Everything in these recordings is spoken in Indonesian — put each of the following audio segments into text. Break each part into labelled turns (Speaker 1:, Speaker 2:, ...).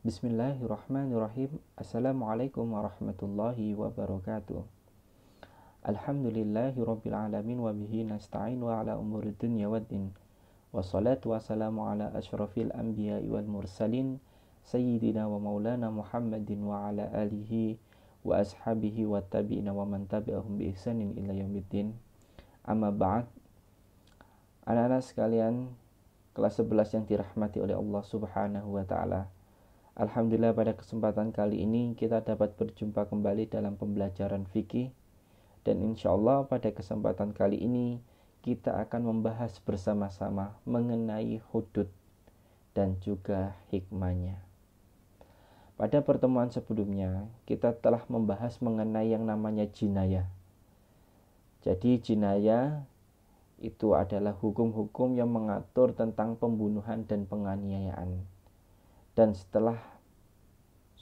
Speaker 1: Bismillahirrahmanirrahim. Assalamualaikum warahmatullahi wabarakatuh. Alhamdulillahi alamin wa bihi nasta'in wa ala umuri dunya waddin. Wassalatu wassalamu ala asyrafil anbiya'i wal mursalin sayyidina wa maulana Muhammadin wa ala alihi wa ashabihi wa tabi'ina wa man tabi'ahum bi ihsanin ila yaumiddin. Amma ba'd. Anak-anak sekalian, kelas 11 yang dirahmati oleh Allah Subhanahu wa taala. Alhamdulillah, pada kesempatan kali ini kita dapat berjumpa kembali dalam pembelajaran fikih, dan insya Allah pada kesempatan kali ini kita akan membahas bersama-sama mengenai hudud dan juga hikmahnya. Pada pertemuan sebelumnya kita telah membahas mengenai yang namanya jinayah. Jadi jinayah itu adalah hukum-hukum yang mengatur tentang pembunuhan dan penganiayaan. Dan setelah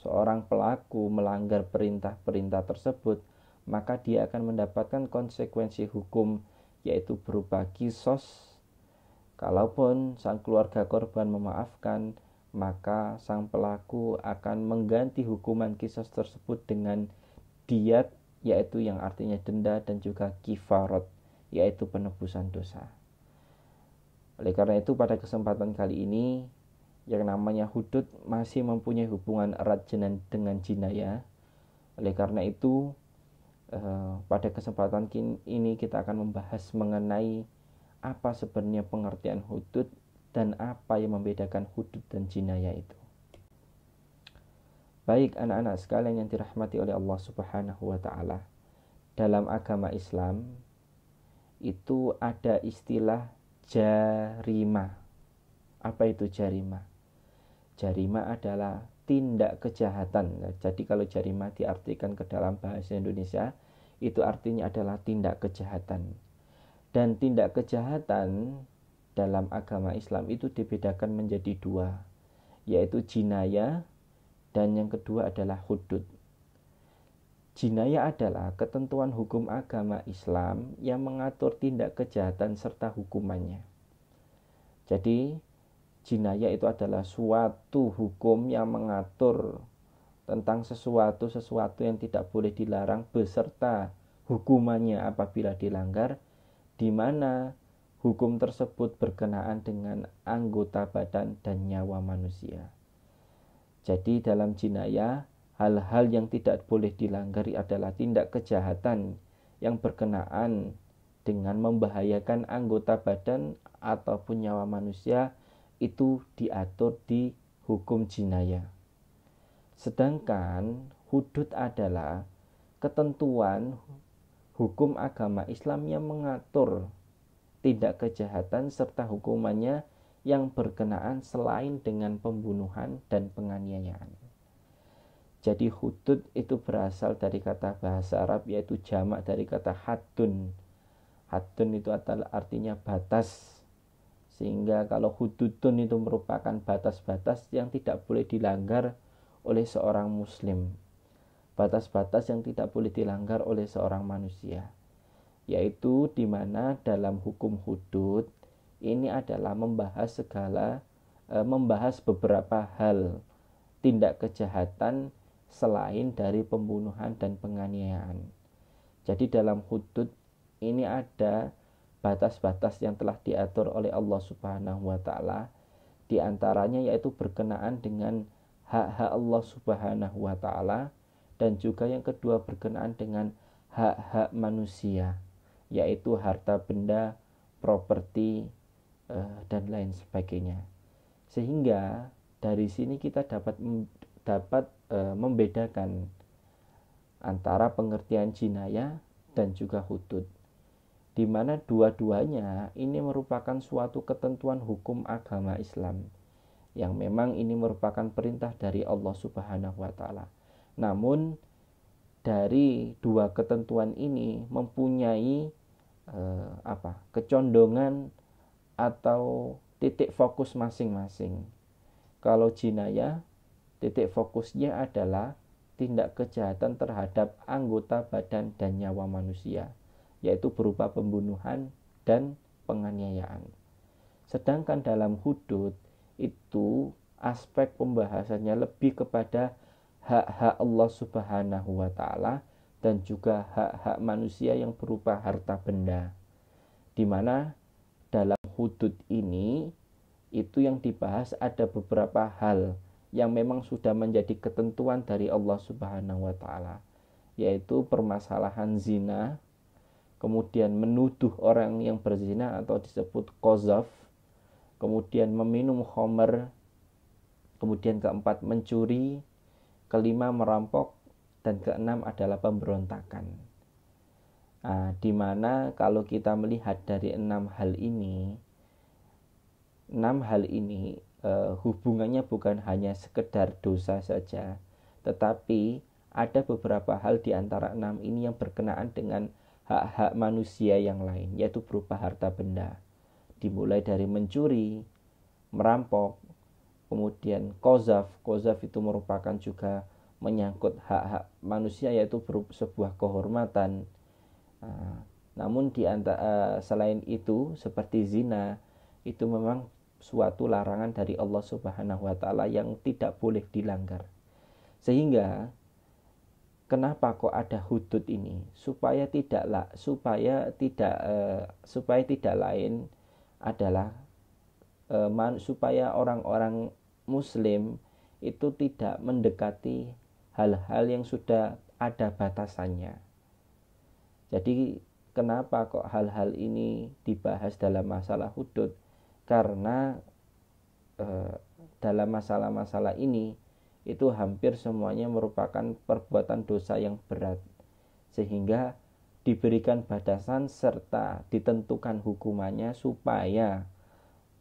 Speaker 1: seorang pelaku melanggar perintah-perintah tersebut, maka dia akan mendapatkan konsekuensi hukum, yaitu berupa qisas. Kalaupun sang keluarga korban memaafkan, maka sang pelaku akan mengganti hukuman qisas tersebut dengan diyat, yaitu yang artinya denda, dan juga kifarat, yaitu penebusan dosa. Oleh karena itu, pada kesempatan kali ini yang namanya hudud masih mempunyai hubungan erat dengan jinayah. Oleh karena itu pada kesempatan ini kita akan membahas mengenai apa sebenarnya pengertian hudud dan apa yang membedakan hudud dan jinayah itu. Baik anak-anak sekalian yang dirahmati oleh Allah Subhanahu wa taala, dalam agama Islam itu ada istilah jarimah. Apa itu jarimah? Jarimah adalah tindak kejahatan. Jadi kalau jarimah diartikan ke dalam bahasa Indonesia, itu artinya adalah tindak kejahatan. Dan tindak kejahatan dalam agama Islam itu dibedakan menjadi dua, yaitu jinayah dan yang kedua adalah hudud. Jinayah adalah ketentuan hukum agama Islam yang mengatur tindak kejahatan serta hukumannya. Jadi jinayah itu adalah suatu hukum yang mengatur tentang sesuatu yang tidak boleh dilarang beserta hukumannya apabila dilanggar, di mana hukum tersebut berkenaan dengan anggota badan dan nyawa manusia. Jadi dalam jinayah, hal-hal yang tidak boleh dilanggari adalah tindak kejahatan yang berkenaan dengan membahayakan anggota badan ataupun nyawa manusia, itu diatur di hukum jinayah. Sedangkan hudud adalah ketentuan hukum agama Islam yang mengatur tindak kejahatan serta hukumannya yang berkenaan selain dengan pembunuhan dan penganiayaan. Jadi hudud itu berasal dari kata bahasa Arab, yaitu jamak dari kata haddun. Haddun itu adalah artinya batas. Sehingga kalau hududun itu merupakan batas-batas yang tidak boleh dilanggar oleh seorang muslim. Batas-batas yang tidak boleh dilanggar oleh seorang manusia. Yaitu di mana dalam hukum hudud ini adalah membahas beberapa hal tindak kejahatan selain dari pembunuhan dan penganiayaan. Jadi dalam hudud ini ada batas-batas yang telah diatur oleh Allah Subhanahu wa taala, di antaranya yaitu berkenaan dengan hak-hak Allah Subhanahu wa taala, dan juga yang kedua berkenaan dengan hak-hak manusia, yaitu harta benda, properti, dan lain sebagainya. Sehingga dari sini kita dapat membedakan antara pengertian jinayah dan juga hudud, di mana dua-duanya ini merupakan suatu ketentuan hukum agama Islam yang memang ini merupakan perintah dari Allah Subhanahu wa taala. Namun dari dua ketentuan ini mempunyai kecondongan atau titik fokus masing-masing. Kalau jinayah, titik fokusnya adalah tindak kejahatan terhadap anggota badan dan nyawa manusia, yaitu berupa pembunuhan dan penganiayaan. Sedangkan dalam hudud itu aspek pembahasannya lebih kepada hak-hak Allah Subhanahu wa taala dan juga hak-hak manusia yang berupa harta benda. Di mana dalam hudud ini itu yang dibahas ada beberapa hal yang memang sudah menjadi ketentuan dari Allah Subhanahu wa taala, yaitu permasalahan zina, kemudian menuduh orang yang berzina atau disebut qazaf, kemudian meminum khamr, kemudian keempat mencuri, kelima merampok, dan keenam adalah pemberontakan. Nah, di mana kalau kita melihat dari enam hal ini hubungannya bukan hanya sekedar dosa saja, tetapi ada beberapa hal di antara enam ini yang berkenaan dengan hak-hak manusia yang lain, yaitu berupa harta benda. Dimulai dari mencuri, merampok, kemudian qazaf itu merupakan juga menyangkut hak-hak manusia, yaitu sebuah kehormatan. Namun selain itu seperti zina itu memang suatu larangan dari Allah Subhanahu wa taala yang tidak boleh dilanggar. Sehingga kenapa kok ada hudud ini? Supaya tidak lain adalah supaya orang-orang muslim itu tidak mendekati hal-hal yang sudah ada batasannya. Jadi kenapa kok hal-hal ini dibahas dalam masalah hudud? Karena dalam masalah-masalah ini itu hampir semuanya merupakan perbuatan dosa yang berat, sehingga diberikan batasan serta ditentukan hukumannya supaya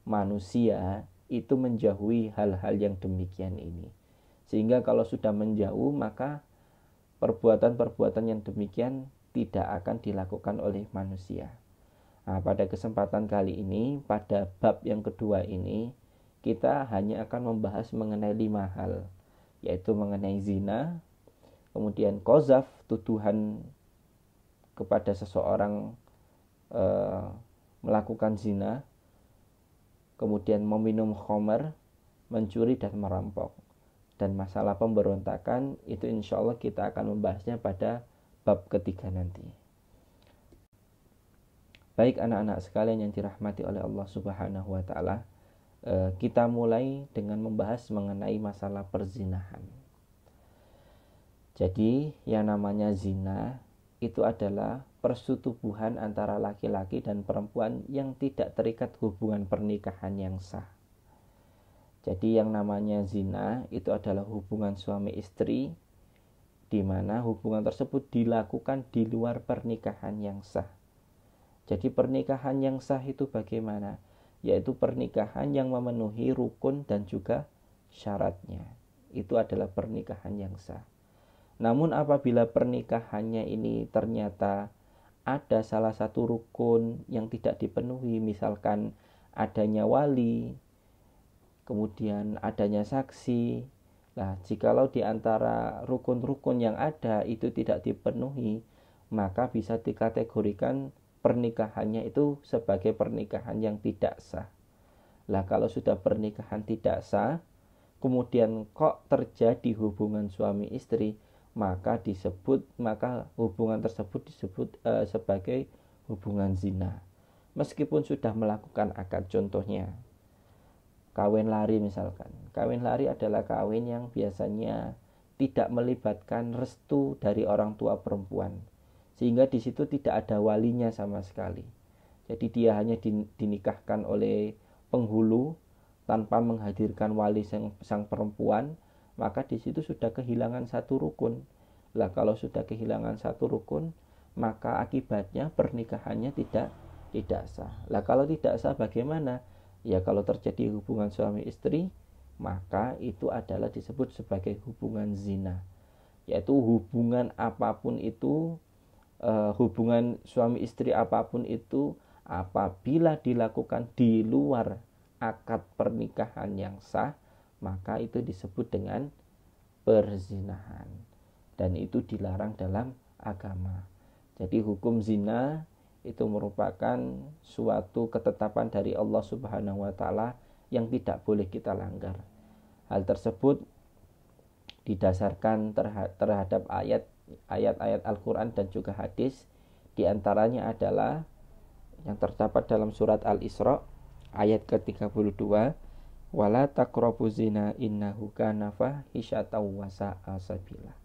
Speaker 1: manusia itu menjauhi hal-hal yang demikian ini. Sehingga kalau sudah menjauh, maka perbuatan-perbuatan yang demikian tidak akan dilakukan oleh manusia. Nah, pada kesempatan kali ini, pada bab yang kedua ini, kita hanya akan membahas mengenai 5 hal, yaitu mengenai zina, kemudian qazaf, tuduhan kepada seseorang melakukan zina, kemudian meminum khamr, mencuri dan merampok. Dan masalah pemberontakan itu insya Allah kita akan membahasnya pada bab ketiga nanti. Baik anak-anak sekalian yang dirahmati oleh Allah Subhanahu wa taala, kita mulai dengan membahas mengenai masalah perzinahan. Jadi yang namanya zina itu adalah persetubuhan antara laki-laki dan perempuan yang tidak terikat hubungan pernikahan yang sah. Jadi yang namanya zina itu adalah hubungan suami istri, di mana hubungan tersebut dilakukan di luar pernikahan yang sah. Jadi pernikahan yang sah itu bagaimana? Yaitu pernikahan yang memenuhi rukun dan juga syaratnya. Itu adalah pernikahan yang sah. Namun apabila pernikahannya ini ternyata ada salah satu rukun yang tidak dipenuhi, misalkan adanya wali, kemudian adanya saksi. Nah, jikalau di antara rukun-rukun yang ada itu tidak dipenuhi, maka bisa dikategorikan pernikahannya itu sebagai pernikahan yang tidak sah. Lah kalau sudah pernikahan tidak sah, kemudian kok terjadi hubungan suami istri, maka hubungan tersebut disebut sebagai hubungan zina. Meskipun sudah melakukan akad, contohnya kawin lari misalkan. Kawin lari adalah kawin yang biasanya tidak melibatkan restu dari orang tua perempuan, sehingga di situ tidak ada walinya sama sekali. Jadi dia hanya dinikahkan oleh penghulu tanpa menghadirkan wali sang perempuan, maka di situ sudah kehilangan satu rukun. Lah kalau sudah kehilangan satu rukun, maka akibatnya pernikahannya tidak sah. Lah kalau tidak sah bagaimana? Ya kalau terjadi hubungan suami istri, maka itu adalah disebut sebagai hubungan zina. Yaitu hubungan apapun itu, hubungan suami istri apapun itu, apabila dilakukan di luar akad pernikahan yang sah, maka itu disebut dengan perzinahan, dan itu dilarang dalam agama. Jadi hukum zina itu merupakan suatu ketetapan dari Allah Subhanahu wa taala yang tidak boleh kita langgar. Hal tersebut didasarkan terhadap ayat-ayat Al-Quran dan juga hadis. Di antaranya adalah yang terdapat dalam surat Al-Isra ayat ke-32, wala taqrabu zina innahu kana fahisyatan wa sa'a sabila.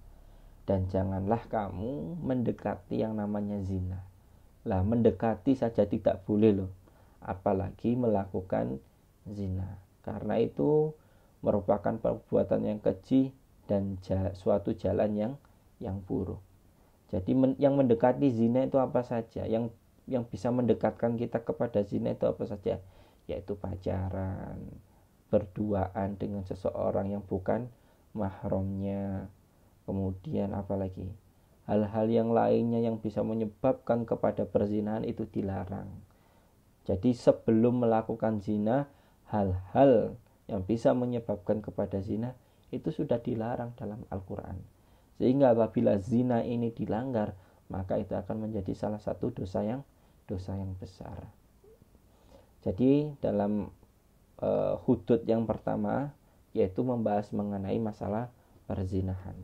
Speaker 1: Dan janganlah kamu mendekati yang namanya zina. Lah, mendekati saja tidak boleh loh, apalagi melakukan zina. Karena itu merupakan perbuatan yang keji dan suatu jalan yang buruk. Jadi yang mendekati zina itu apa saja? Yang bisa mendekatkan kita kepada zina itu apa saja? Yaitu pacaran, berduaan dengan seseorang yang bukan mahramnya. Kemudian apalagi? Hal-hal yang lainnya yang bisa menyebabkan kepada perzinahan itu dilarang. Jadi sebelum melakukan zina, hal-hal yang bisa menyebabkan kepada zina itu sudah dilarang dalam Al-Quran. Sehingga apabila zina ini dilanggar, maka itu akan menjadi salah satu dosa yang besar. Jadi dalam hudud yang pertama yaitu membahas mengenai masalah perzinahan.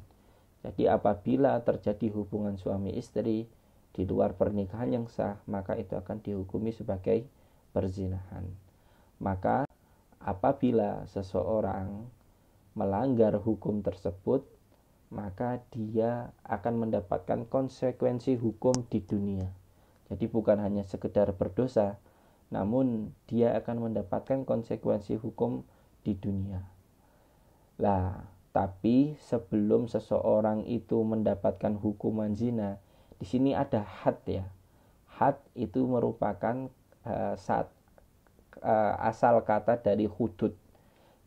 Speaker 1: Jadi apabila terjadi hubungan suami istri di luar pernikahan yang sah, maka itu akan dihukumi sebagai perzinahan. Maka apabila seseorang melanggar hukum tersebut, maka dia akan mendapatkan konsekuensi hukum di dunia. Jadi bukan hanya sekedar berdosa, namun dia akan mendapatkan konsekuensi hukum di dunia. Lah, tapi sebelum seseorang itu mendapatkan hukuman zina, di sini ada had ya. Had itu merupakan asal kata dari hudud.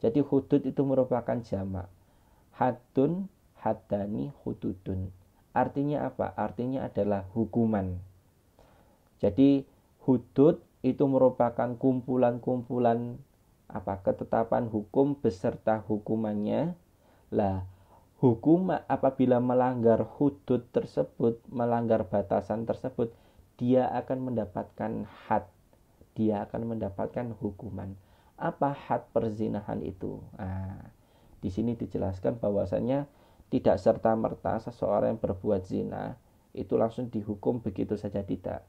Speaker 1: Jadi hudud itu merupakan jamak. Haddun, haddani, hududun. Artinya apa? Artinya adalah hukuman. Jadi hudud itu merupakan kumpulan-kumpulan ketetapan hukum beserta hukumannya. Lah, hukum apabila melanggar hudud tersebut, melanggar batasan tersebut, dia akan mendapatkan had. Dia akan mendapatkan hukuman. Apa had perzinahan itu? Di sini dijelaskan bahwasanya tidak serta-merta seseorang yang berbuat zina itu langsung dihukum begitu saja, tidak.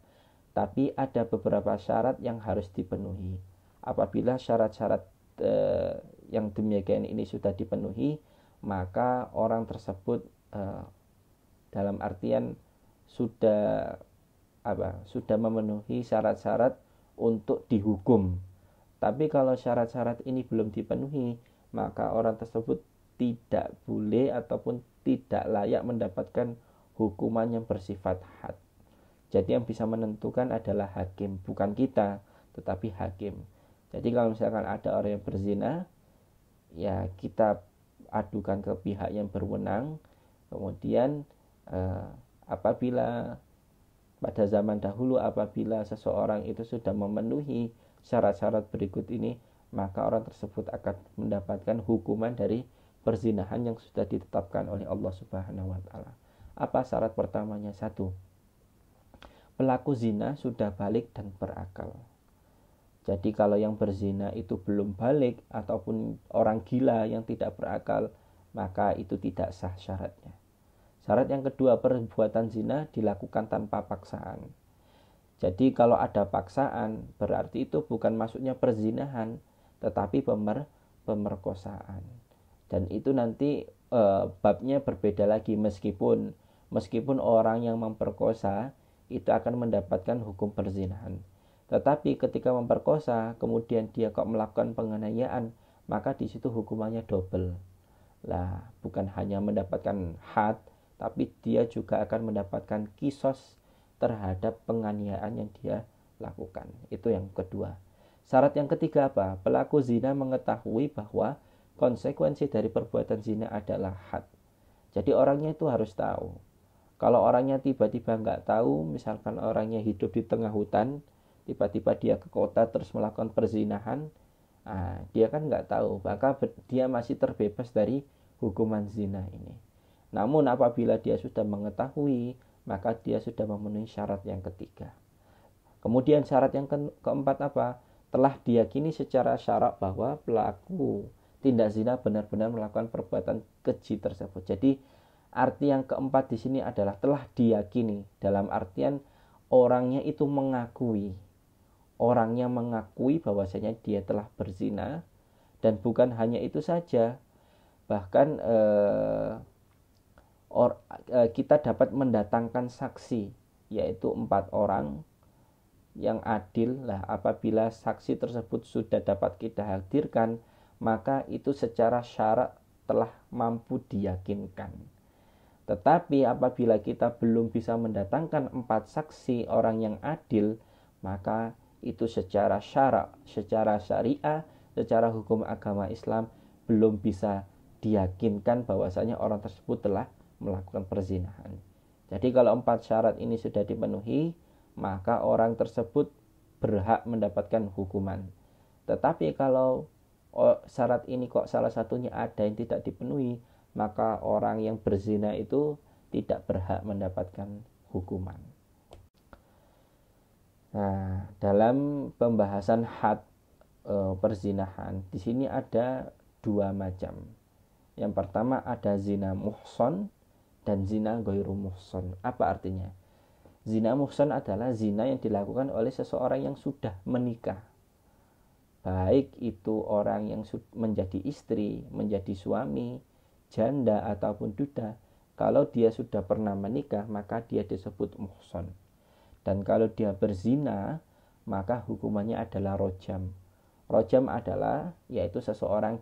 Speaker 1: Tapi ada beberapa syarat yang harus dipenuhi. Apabila syarat-syarat yang demikian ini sudah dipenuhi, maka orang tersebut dalam artian sudah memenuhi syarat-syarat untuk dihukum. Tapi kalau syarat-syarat ini belum dipenuhi, maka orang tersebut tidak boleh ataupun tidak layak mendapatkan hukuman yang bersifat had. Jadi yang bisa menentukan adalah hakim, bukan kita, tetapi hakim. Jadi kalau misalkan ada orang yang berzina, ya kita adukan ke pihak yang berwenang. Kemudian apabila pada zaman dahulu apabila seseorang itu sudah memenuhi syarat-syarat berikut ini, maka orang tersebut akan mendapatkan hukuman dari perzinahan yang sudah ditetapkan oleh Allah Subhanahu wa taala. Apa syarat pertamanya? 1. Pelaku zina sudah balik dan berakal. Jadi kalau yang berzina itu belum balik ataupun orang gila yang tidak berakal, maka itu tidak sah syaratnya. Syarat yang kedua, perbuatan zina dilakukan tanpa paksaan. Jadi kalau ada paksaan, berarti itu bukan maksudnya perzinahan, tetapi pemerkosaan. Dan itu nanti babnya berbeda lagi, meskipun orang yang memperkosa itu akan mendapatkan hukum perzinahan. Tetapi ketika memperkosa, kemudian dia kok melakukan penganiayaan, maka di situ hukumannya double. Lah, bukan hanya mendapatkan had, tapi dia juga akan mendapatkan kisos terhadap penganiayaan yang dia lakukan. Itu yang kedua. Syarat yang ketiga apa? Pelaku zina mengetahui bahwa konsekuensi dari perbuatan zina adalah had. Jadi orangnya itu harus tahu. Kalau orangnya tiba-tiba nggak tahu, misalkan orangnya hidup di tengah hutan, tiba-tiba dia ke kota terus melakukan perzinahan, dia kan nggak tahu, maka dia masih terbebas dari hukuman zina ini. Namun apabila dia sudah mengetahui, maka dia sudah memenuhi syarat yang ketiga. Kemudian syarat yang keempat apa? Telah diyakini secara syarak bahwa pelaku tindak zina benar-benar melakukan perbuatan keji tersebut. Jadi arti yang keempat di sini adalah telah diyakini, dalam artian orangnya itu mengakui. Orangnya mengakui bahwasanya dia telah berzina, dan bukan hanya itu saja, bahkan kita dapat mendatangkan saksi, yaitu 4 orang yang adil. Lah, apabila saksi tersebut sudah dapat kita hadirkan, maka itu secara syarak telah mampu diyakinkan. Tetapi apabila kita belum bisa mendatangkan 4 saksi orang yang adil, maka itu secara syarak, secara syariah, secara hukum agama Islam belum bisa diyakinkan bahwasanya orang tersebut telah melakukan perzinahan. Jadi kalau 4 syarat ini sudah dipenuhi, maka orang tersebut berhak mendapatkan hukuman. Tetapi kalau syarat ini kok salah satunya ada yang tidak dipenuhi, maka orang yang berzina itu tidak berhak mendapatkan hukuman. Nah, dalam pembahasan had perzinahan, di sini ada 2 macam. Yang pertama ada zina muhson dan zina ghairu muhson. Apa artinya? Zina muhson adalah zina yang dilakukan oleh seseorang yang sudah menikah. Baik itu orang yang menjadi istri, menjadi suami, janda ataupun duda. Kalau dia sudah pernah menikah, maka dia disebut muhson. Dan kalau dia berzina, maka hukumannya adalah rojam. Rojam adalah yaitu seseorang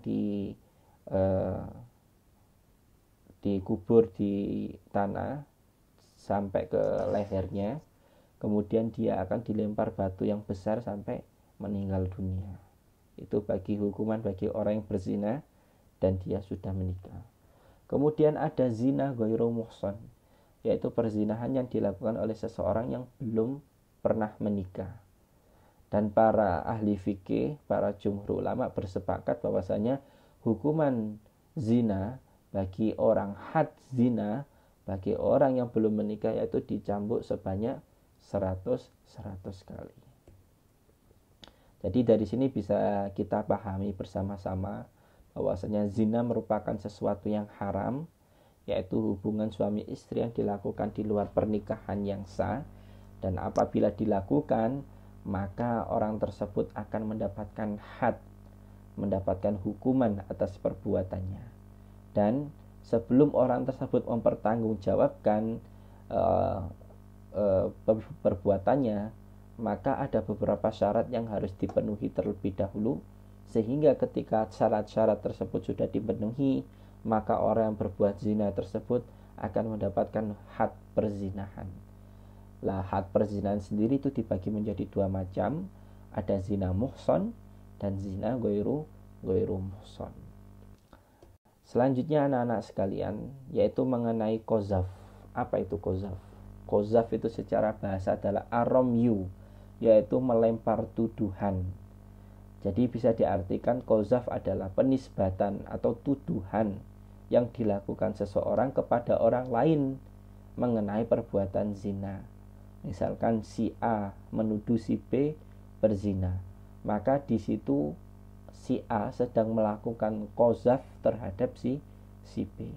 Speaker 1: dikubur di tanah sampai ke lehernya, kemudian dia akan dilempar batu yang besar sampai meninggal dunia. Itu bagi hukuman bagi orang yang berzina dan dia sudah menikah. Kemudian ada zina ghairu muhsan, yaitu perzinahan yang dilakukan oleh seseorang yang belum pernah menikah. Dan para ahli fikih, para jumhur ulama bersepakat bahwasanya hukuman zina bagi orang had zina, bagi orang yang belum menikah, yaitu dicambuk sebanyak 100 kali. Jadi dari sini bisa kita pahami bersama-sama bahwasanya zina merupakan sesuatu yang haram, yaitu hubungan suami istri yang dilakukan di luar pernikahan yang sah, dan apabila dilakukan maka orang tersebut akan mendapatkan had, mendapatkan hukuman atas perbuatannya. Dan sebelum orang tersebut mempertanggungjawabkan perbuatannya, maka ada beberapa syarat yang harus dipenuhi terlebih dahulu, sehingga ketika syarat-syarat tersebut sudah dipenuhi, maka orang yang berbuat zina tersebut akan mendapatkan had perzinahan. Lah, had perzinahan sendiri itu dibagi menjadi 2 macam. Ada zina muhson dan zina ghairu muhson. Selanjutnya anak-anak sekalian, yaitu mengenai qazaf. Apa itu qazaf? Qazaf itu secara bahasa adalah ar-ramyu, yaitu melempar tuduhan. Jadi bisa diartikan qazaf adalah penisbatan atau tuduhan yang dilakukan seseorang kepada orang lain mengenai perbuatan zina. Misalkan si A menuduh si B berzina, maka di situ si A sedang melakukan qazaf terhadap si B.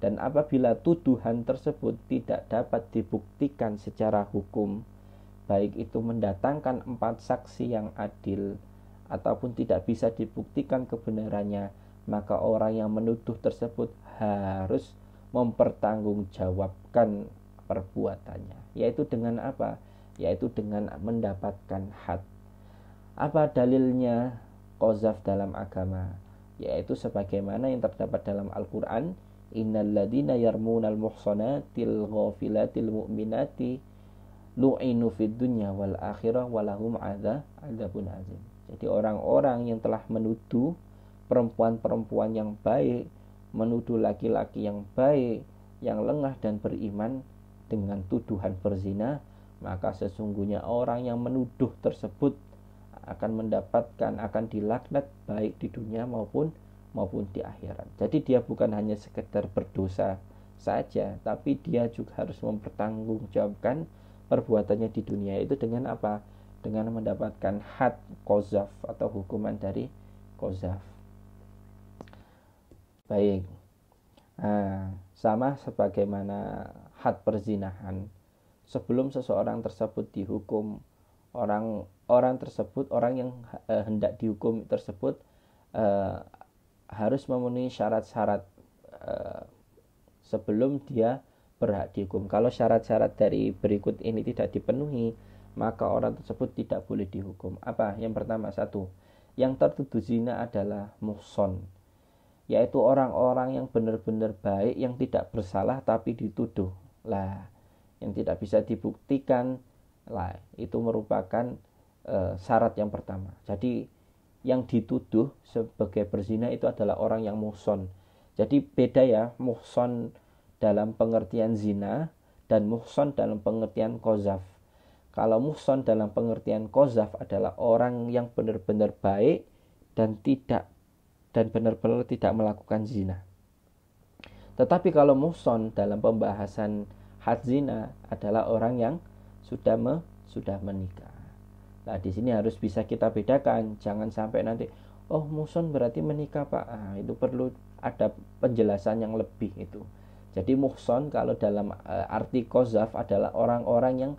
Speaker 1: Dan apabila tuduhan tersebut tidak dapat dibuktikan secara hukum, baik itu mendatangkan 4 saksi yang adil ataupun tidak bisa dibuktikan kebenarannya, maka orang yang menuduh tersebut harus mempertanggungjawabkan perbuatannya. Yaitu dengan apa? Yaitu dengan mendapatkan had. Apa dalilnya qazaf dalam agama? Yaitu sebagaimana yang terdapat dalam Al-Quran, innal ladina yarmunal muhsanatil ghafilatil mu'minati lu'inu fid dunya wal akhirah walahum adzabun azim. Jadi orang-orang yang telah menuduh perempuan-perempuan yang baik, menuduh laki-laki yang baik, yang lengah dan beriman dengan tuduhan berzina, maka sesungguhnya orang yang menuduh tersebut akan dilaknat baik di dunia maupun di akhirat. Jadi dia bukan hanya sekedar berdosa saja, tapi dia juga harus mempertanggungjawabkan perbuatannya di dunia itu dengan apa? Dengan mendapatkan had qazaf atau hukuman dari qazaf. Baik. Nah, sama sebagaimana had perzinahan, sebelum seseorang tersebut dihukum, orang tersebut, orang yang hendak dihukum tersebut eh, harus memenuhi syarat-syarat eh, sebelum dia berhak dihukum. Kalau syarat-syarat dari berikut ini tidak dipenuhi, maka orang tersebut tidak boleh dihukum. Apa? Yang pertama, satu, yang tertuduh zina adalah muhson, yaitu orang-orang yang benar-benar baik, yang tidak bersalah tapi dituduh. Lah, yang tidak bisa dibuktikan, lah itu merupakan syarat yang pertama. Jadi yang dituduh sebagai berzina itu adalah orang yang muhson. Jadi beda ya, muhson dalam pengertian zina dan muhson dalam pengertian qazaf. Kalau muhson dalam pengertian qazaf adalah orang yang benar-benar baik dan benar-benar tidak melakukan zina. Tetapi kalau muhson dalam pembahasan had zina adalah orang yang sudah menikah. Nah, di sini harus bisa kita bedakan, jangan sampai nanti oh muhson berarti menikah Pak. Nah, itu perlu ada penjelasan yang lebih itu. Jadi muhson kalau dalam arti qazaf adalah orang-orang yang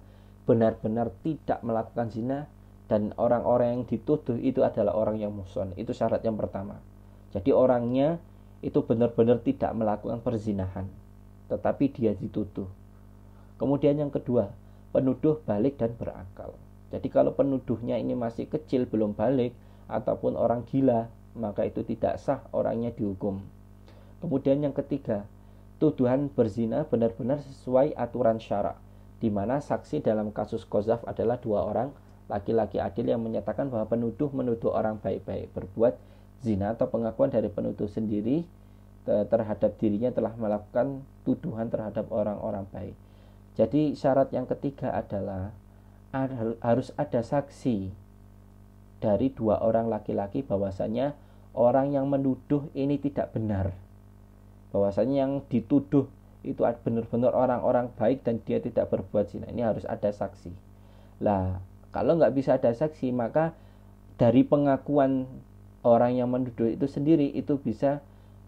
Speaker 1: benar-benar tidak melakukan zina, dan orang-orang yang dituduh itu adalah orang yang muhson. Itu syarat yang pertama. Jadi orangnya itu benar-benar tidak melakukan perzinahan, tetapi dia dituduh. Kemudian yang kedua, penuduh balik dan berakal. Jadi kalau penuduhnya ini masih kecil, belum balik, ataupun orang gila, maka itu tidak sah, orangnya dihukum. Kemudian yang ketiga, tuduhan berzina benar-benar sesuai aturan syara, di mana saksi dalam kasus qazaf adalah dua orang laki-laki adil yang menyatakan bahwa penuduh menuduh orang baik-baik berbuat zina, atau pengakuan dari penuduh sendiri terhadap dirinya telah melakukan tuduhan terhadap orang-orang baik. Jadi syarat yang ketiga adalah harus ada saksi dari dua orang laki-laki bahwasanya orang yang menuduh ini tidak benar, bahwasanya yang dituduh itu benar-benar orang-orang baik dan dia tidak berbuat zina. Ini harus ada saksi. Lah, kalau nggak bisa ada saksi, maka dari pengakuan orang yang menuduh itu sendiri itu bisa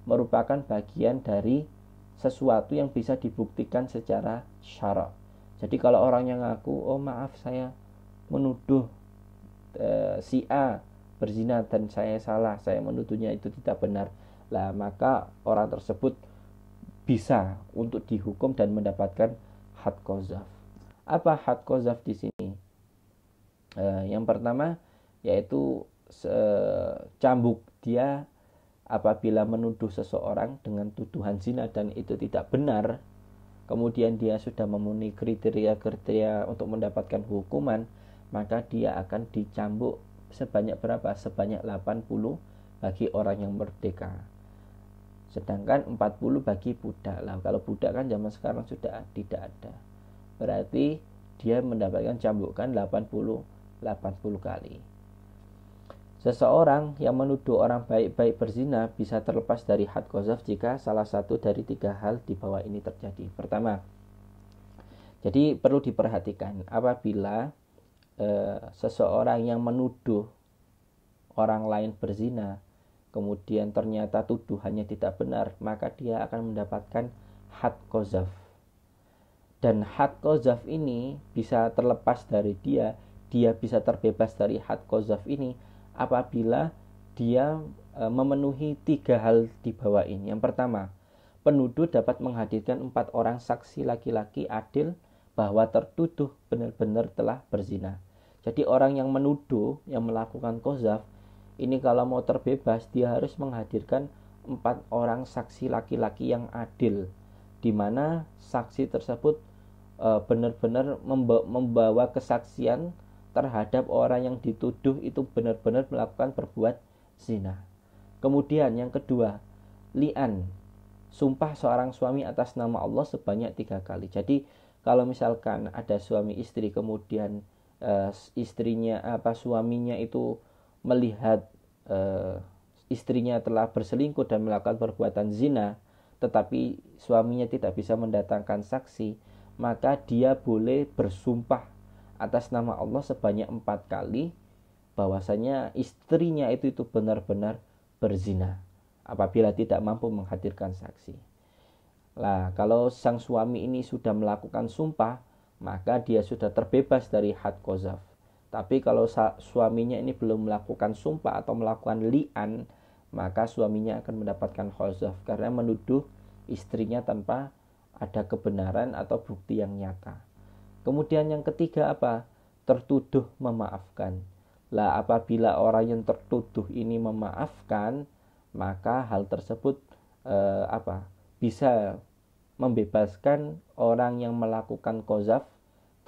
Speaker 1: merupakan bagian dari sesuatu yang bisa dibuktikan secara syara. Jadi kalau orang yang ngaku, oh maaf saya menuduh si A berzina dan saya salah, saya menuduhnya itu tidak benar, lah maka orang tersebut bisa untuk dihukum dan mendapatkan had qazaf. Apa had qazaf di sini? Yang pertama yaitu cambuk dia apabila menuduh seseorang dengan tuduhan zina dan itu tidak benar, kemudian dia sudah memenuhi kriteria untuk mendapatkan hukuman, maka dia akan dicambuk sebanyak berapa? Sebanyak 80 bagi orang yang merdeka. Sedangkan 40 bagi budak. Lah kalau budak kan zaman sekarang sudah tidak ada. Berarti dia mendapatkan cambukan 80 kali. Seseorang yang menuduh orang baik-baik berzina bisa terlepas dari had qazaf jika salah satu dari tiga hal di bawah ini terjadi. Pertama, jadi perlu diperhatikan apabila seseorang yang menuduh orang lain berzina, kemudian ternyata tuduhannya tidak benar, maka dia akan mendapatkan had qazaf. Dan had qazaf ini bisa terlepas dari dia bisa terbebas dari had qazaf ini apabila dia memenuhi tiga hal di bawah ini. Yang pertama, penuduh dapat menghadirkan 4 orang saksi laki-laki adil bahwa tertuduh benar-benar telah berzina. Jadi orang yang menuduh, yang melakukan qazaf, ini kalau mau terbebas dia harus menghadirkan 4 orang saksi laki-laki yang adil, di mana saksi tersebut benar-benar membawa kesaksian terhadap orang yang dituduh itu benar-benar melakukan berbuat zina. Kemudian yang kedua, li'an, sumpah seorang suami atas nama Allah sebanyak 3 kali. Jadi kalau misalkan ada suami istri, kemudian suaminya itu melihat istrinya telah berselingkuh dan melakukan perbuatan zina, tetapi suaminya tidak bisa mendatangkan saksi, maka dia boleh bersumpah atas nama Allah sebanyak 4 kali bahwasanya istrinya itu benar-benar berzina. apabila tidak mampu menghadirkan saksi. Lah, kalau sang suami ini sudah melakukan sumpah, maka dia sudah terbebas dari had qazaf. Tapi kalau suaminya ini belum melakukan sumpah atau melakukan li'an, maka suaminya akan mendapatkan qazaf karena menuduh istrinya tanpa ada kebenaran atau bukti yang nyata. Kemudian yang ketiga apa? Tertuduh memaafkan. Lah, apabila orang yang tertuduh ini memaafkan, maka hal tersebut bisa membebaskan orang yang melakukan qazaf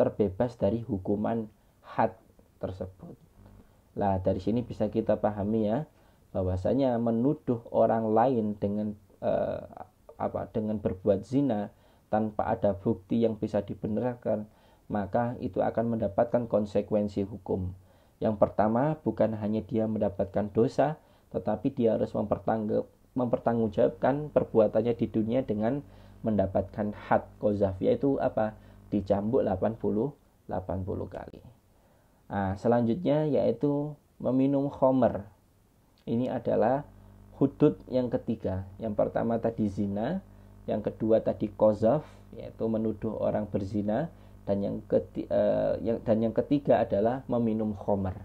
Speaker 1: terbebas dari hukuman had tersebut. Lah, dari sini bisa kita pahami ya, bahwasanya menuduh orang lain dengan dengan berbuat zina tanpa ada bukti yang bisa dibenarkan, maka itu akan mendapatkan konsekuensi hukum. Yang pertama, bukan hanya dia mendapatkan dosa, tetapi dia harus mempertanggungjawabkan perbuatannya di dunia dengan mendapatkan had qazaf, yaitu apa? Dicambuk 80 kali. Nah, selanjutnya yaitu meminum khamr. Ini adalah hudud yang ketiga. Yang pertama tadi zina, yang kedua tadi qazaf, yaitu menuduh orang berzina, dan yang ketiga adalah meminum khamr.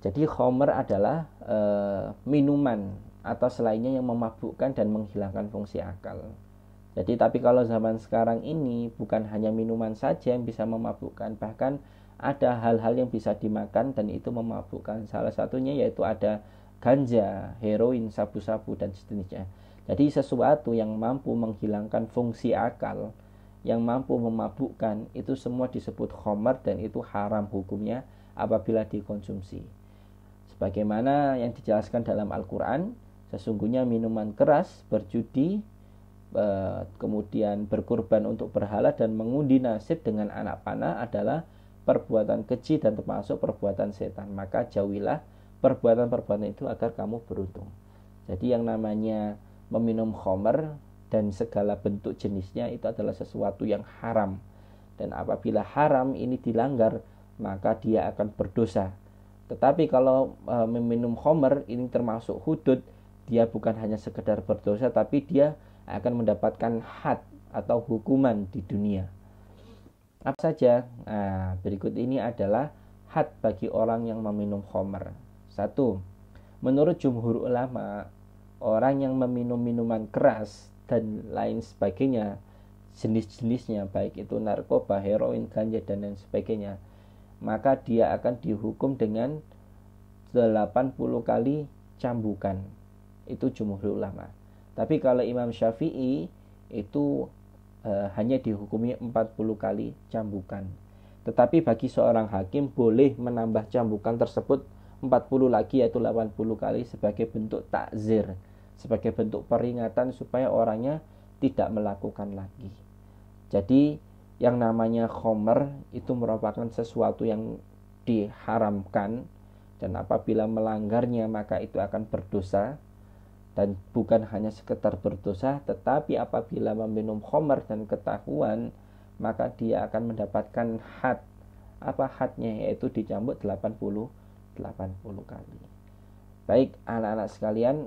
Speaker 1: Jadi khamr adalah minuman atau selainnya yang memabukkan dan menghilangkan fungsi akal. Jadi tapi kalau zaman sekarang ini bukan hanya minuman saja yang bisa memabukkan, bahkan ada hal-hal yang bisa dimakan dan itu memabukkan. Salah satunya yaitu ada ganja, heroin, sabu-sabu dan sejenisnya. Jadi sesuatu yang mampu menghilangkan fungsi akal, yang mampu memabukkan, itu semua disebut khamr dan itu haram hukumnya apabila dikonsumsi. Sebagaimana yang dijelaskan dalam Al-Quran, sesungguhnya minuman keras, berjudi, kemudian berkurban untuk berhala dan mengundi nasib dengan anak panah adalah perbuatan keji dan termasuk perbuatan setan. Maka jauhilah perbuatan-perbuatan itu agar kamu beruntung. Jadi yang namanya meminum khamr dan segala bentuk jenisnya itu adalah sesuatu yang haram. Dan apabila haram ini dilanggar, maka dia akan berdosa. Tetapi kalau meminum khamr ini termasuk hudud, dia bukan hanya sekedar berdosa, tapi dia akan mendapatkan had atau hukuman di dunia. Apa saja? Nah, berikut ini adalah had bagi orang yang meminum khamr. 1. Menurut jumhur ulama, orang yang meminum minuman keras dan lain sebagainya, jenis-jenisnya, baik itu narkoba, heroin, ganja, dan lain sebagainya, maka dia akan dihukum dengan 80 kali cambukan. Itu jumhur ulama. Tapi kalau Imam Syafi'i itu hanya dihukumi 40 kali cambukan. Tetapi bagi seorang hakim boleh menambah cambukan tersebut 40 lagi, yaitu 80 kali sebagai bentuk takzir, sebagai bentuk peringatan supaya orangnya tidak melakukan lagi. Jadi yang namanya khamr itu merupakan sesuatu yang diharamkan, dan apabila melanggarnya maka itu akan berdosa. Dan bukan hanya sekedar berdosa, tetapi apabila meminum khamr dan ketahuan, maka dia akan mendapatkan had. Apa hadnya? Yaitu dicambuk 80 kali. Baik anak-anak sekalian,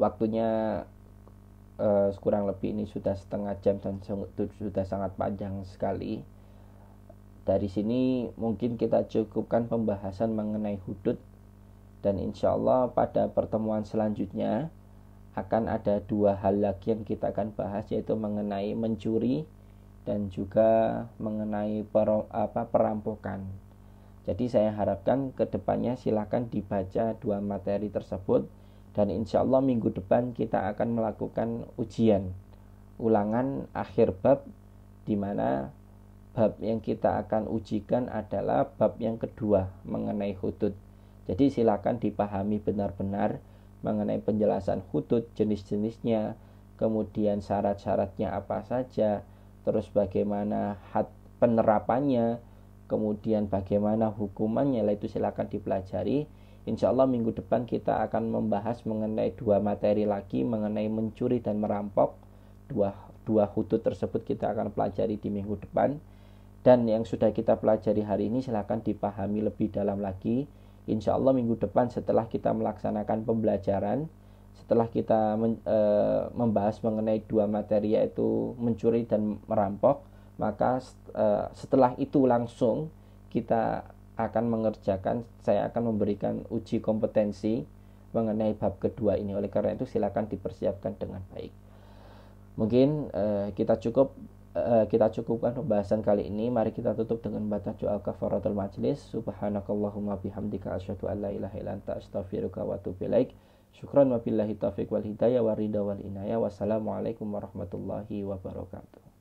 Speaker 1: waktunya kurang lebih ini sudah setengah jam dan sudah sangat panjang sekali. Dari sini mungkin kita cukupkan pembahasan mengenai hudud. Dan insya Allah pada pertemuan selanjutnya akan ada 2 hal lagi yang kita akan bahas, yaitu mengenai mencuri dan juga mengenai perampokan. Jadi saya harapkan kedepannya silakan dibaca 2 materi tersebut, dan insya Allah minggu depan kita akan melakukan ujian ulangan akhir bab, di mana bab yang kita akan ujikan adalah bab yang kedua mengenai hudud. Jadi silakan dipahami benar-benar mengenai penjelasan hudud, jenis-jenisnya, kemudian syarat-syaratnya apa saja, terus bagaimana had penerapannya, kemudian bagaimana hukumannya. Itu silakan dipelajari. Insya Allah minggu depan kita akan membahas mengenai 2 materi lagi mengenai mencuri dan merampok. Dua hudud tersebut kita akan pelajari di minggu depan. Dan yang sudah kita pelajari hari ini silakan dipahami lebih dalam lagi, Insya Allah minggu depan setelah kita melaksanakan pembelajaran, setelah kita membahas mengenai dua materi yaitu mencuri dan merampok, maka setelah itu langsung kita akan mengerjakan, saya akan memberikan uji kompetensi mengenai bab kedua ini. Oleh karena itu silakan dipersiapkan dengan baik. Mungkin kita cukupkan pembahasan kali ini. Mari kita tutup dengan baca doa kafaratul majlis. Subhanakallahumma bihamdika asyhadu an la ilaha illa anta astaghfiruka wa atubu ilaik. Syukran wa billahi taufiq wal hidayah wa ridha wal inayah. Wassalamualaikum warahmatullahi wabarakatuh.